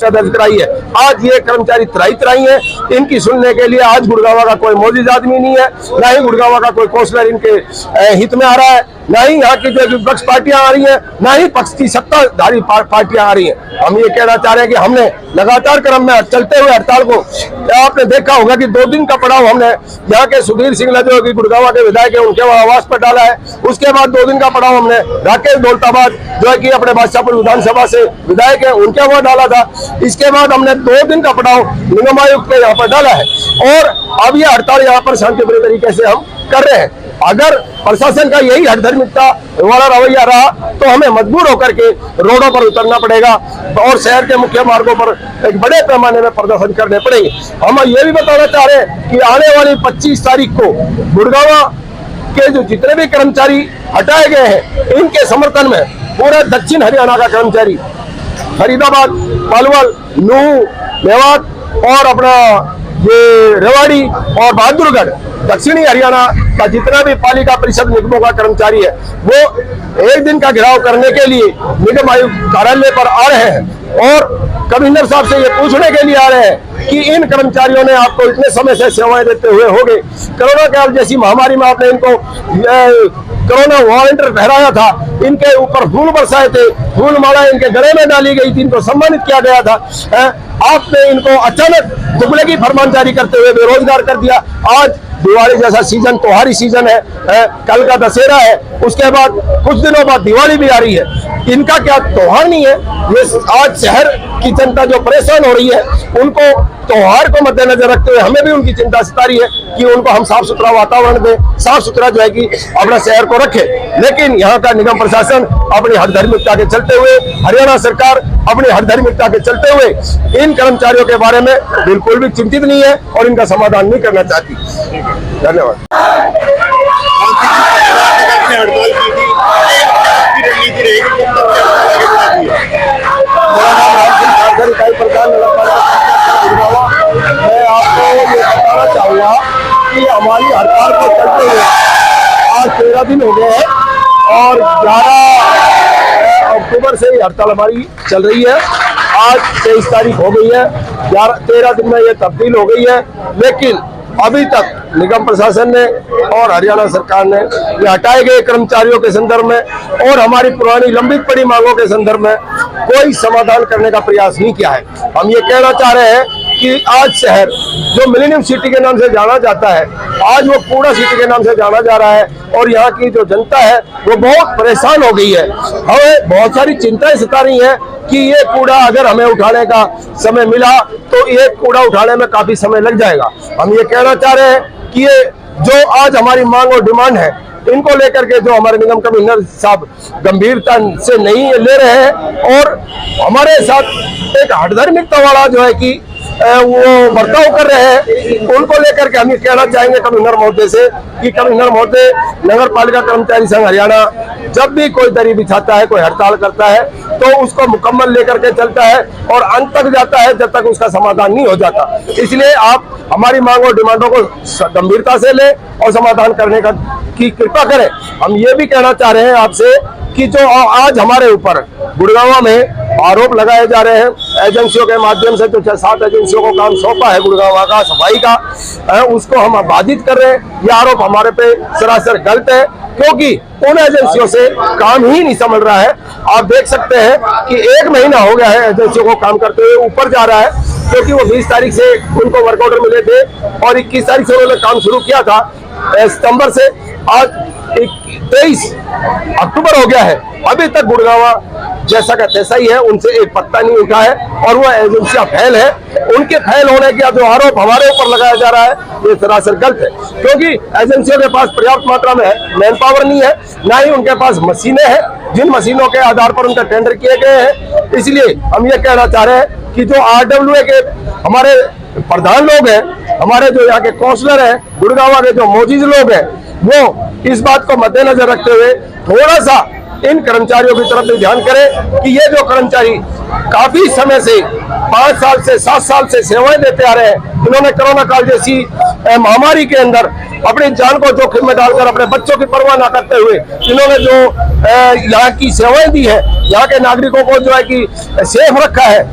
पर्चा दर्ज कराई है। आज ये कर्मचारी त्राही है, इनकी सुनने के लिए आज गुड़गांव का कोई मौजूद आदमी नहीं है, ना ही गुड़गांव का कोई काउंसलर इनके हित में आ रहा है, ना ही यहाँ की जो विपक्ष पार्टियां आ रही हैं, ना ही पक्ष की सत्ताधारी पार्टियां आ रही हैं। हम ये कहना चाह रहे हैं कि हमने लगातार क्रम में चलते हुए हड़ताल को, आपने देखा होगा कि 2 दिन का पड़ाव हमने यहाँ के सुधीर सिंह जो कि गुड़गांव के विधायक है उनके आवास पर डाला है। उसके बाद 2 दिन का पड़ाव हमने राकेश दौलताबाद जो है कि अपने बादशाहपुर विधानसभा से विधायक है उनके वहां डाला था। इसके बाद हमने 2 दिन का पड़ाव निगम आयुक्त के यहाँ पर डाला है और अब ये हड़ताल यहाँ पर शांतिपूर्ण तरीके से हम कर रहे हैं। अगर प्रशासन का यही हठधर्मिता वाला रवैया रहा तो हमें मजबूर होकर के रोडों पर उतरना पड़ेगा और शहर के मुख्य मार्गों पर एक बड़े पैमाने में प्रदर्शन करने पड़ेंगे। हम ये भी बताना चाह रहे हैं कि आने वाली 25 तारीख को गुड़गांव के जो जितने भी कर्मचारी हटाए गए हैं इनके समर्थन में पूरे दक्षिण हरियाणा का कर्मचारी फरीदाबाद, पलवल, नूहू, मेवात और अपना ये रेवाड़ी और बहादुरगढ़ दक्षिणी हरियाणा का जितना भी पालिका परिषद निगमों का कर्मचारी है वो 1 दिन का घेराव करने के लिए निगम आयुक्त कार्यालय पर आ रहे हैं और कमिश्नर साहब से ये पूछने के लिए आ रहे हैं कि इन कर्मचारियों ने आपको इतने समय से सेवाएं देते हुए हो गए, कोरोना काल जैसी महामारी में आपने इनको कोरोना वॉलंटियर ठहराया था, इनके ऊपर फूल बरसाए थे, फूल माला इनके गले में डाली गई थी, इनको सम्मानित किया गया था, आपने इनको अचानक दुबले की फरमान जारी करते हुए बेरोजगार कर दिया। आज दिवाली जैसा सीजन, त्योहारी सीजन है, कल का दशहरा है, उसके बाद कुछ दिनों बाद दिवाली भी आ रही है, इनका क्या त्योहार नहीं है? ये आज शहर की जनता जो परेशान हो रही है उनको त्योहार को मद्देनजर रखते हुए हमें भी उनकी चिंता सता रही है कि उनको हम साफ सुथरा वातावरण दें, साफ सुथरा जो है कि अपना शहर को रखे। लेकिन यहाँ का निगम प्रशासन अपनी हठधर्मिता के चलते हुए, हरियाणा सरकार अपनी हठधर्मिता के चलते हुए इन कर्मचारियों के बारे में बिल्कुल भी चिंतित नहीं है और इनका समाधान नहीं करना चाहती। धन्यवाद। मैं आपको ये बताना चाहूँगा कि हमारी हड़ताल को चलते हुए आज 13 दिन हो गए हैं और 11 अक्टूबर से ही हड़ताल हमारी चल रही है। आज 23 तारीख हो गई है, 13 दिन में ये तब्दील हो गई है, लेकिन अभी तक निगम प्रशासन ने और हरियाणा सरकार ने ये हटाए गए कर्मचारियों के संदर्भ में और हमारी पुरानी लंबित पड़ी मांगों के संदर्भ में कोई समाधान करने का प्रयास नहीं किया है। हम ये कहना चाह रहे हैं कि आज शहर जो मिलेनियम सिटी के नाम से जाना जाता है, आज वो कूड़ा सिटी के नाम से जाना जा रहा है और यहाँ की जो जनता है वो बहुत परेशान हो गई है। हमें बहुत सारी चिंताएं सता रही हैं कि ये कूड़ा अगर हमें उठाने का समय मिला तो ये कूड़ा उठाने में काफी समय लग जाएगा। हम ये कहना चाह रहे हैं कि ये जो आज हमारी मांग और डिमांड है इनको लेकर के जो हमारे निगम कमिश्नर साहब गंभीरता से नहीं ले रहे हैं और हमारे साथ एक हठधर्मिता वाला जो है कि वो बर्ताव कर रहे हैं, उनको लेकर के हम ये कहना चाहेंगे कमिश्नर महोदय से कि कमिश्नर महोदय, नगर पालिका कर्मचारी संघ हरियाणा जब भी कोई दरी बिछाता है, कोई हड़ताल करता है तो उसको मुकम्मल लेकर के चलता है और अंत तक जाता है जब तक उसका समाधान नहीं हो जाता। इसलिए आप हमारी मांग और डिमांडों को गंभीरता से लें और समाधान करने की कृपा करें। हम ये भी कहना चाह रहे हैं आपसे कि जो आज हमारे ऊपर गुड़गांव में आरोप लगाए जा रहे हैं एजेंसियों के माध्यम से, जो 6-7 एजेंसियों को काम सौंपा है गुड़गांव का सफाई का, उसको हम बाधित कर रहे हैं। ये आरोप हमारे पे सरासर गलत है क्योंकि उन एजेंसियों से काम ही नहीं समझ रहा है। आप देख सकते हैं कि 1 महीना हो गया है एजेंसियों को काम करते हुए, ऊपर जा रहा है क्योंकि वो 20 तारीख से उनको वर्क ऑर्डर मिले थे और 21 तारीख से उन्होंने काम शुरू किया था सितंबर से। आज 23 अक्टूबर हो गया है, अभी तक गुड़गांव जैसा का तैसा ही है, उनसे एक पत्ता नहीं उठा है और वो एजेंसियां फेल है। उनके फेल होने का जो आरोप हमारे ऊपर लगाया जा रहा है ये सरासर गलत है क्योंकि एजेंसियों के पास पर्याप्त मात्रा में मैन पावर नहीं है, ना ही उनके पास मशीनें हैं जिन मशीनों के आधार पर उनका टेंडर किए गए हैं। इसलिए हम ये कहना चाह रहे हैं कि जो RWA के हमारे प्रधान लोग हैं, हमारे जो यहाँ के काउंसलर हैं, गुड़गांव के जो मौजूद लोग हैं, वो इस बात को मद्देनजर रखते हुए थोड़ा सा इन कर्मचारियों की तरफ भी ध्यान करें कि ये जो कर्मचारी काफी समय से 5 साल से 7 साल से सेवाएं देते आ रहे हैं, इन्होंने कोरोना काल जैसी महामारी के अंदर अपनी जान को जोखिम में डालकर अपने बच्चों की परवाह न करते हुए इन्होंने जो यहाँ की सेवाएं दी है, यहाँ के नागरिकों को जो है कि सेफ रखा है।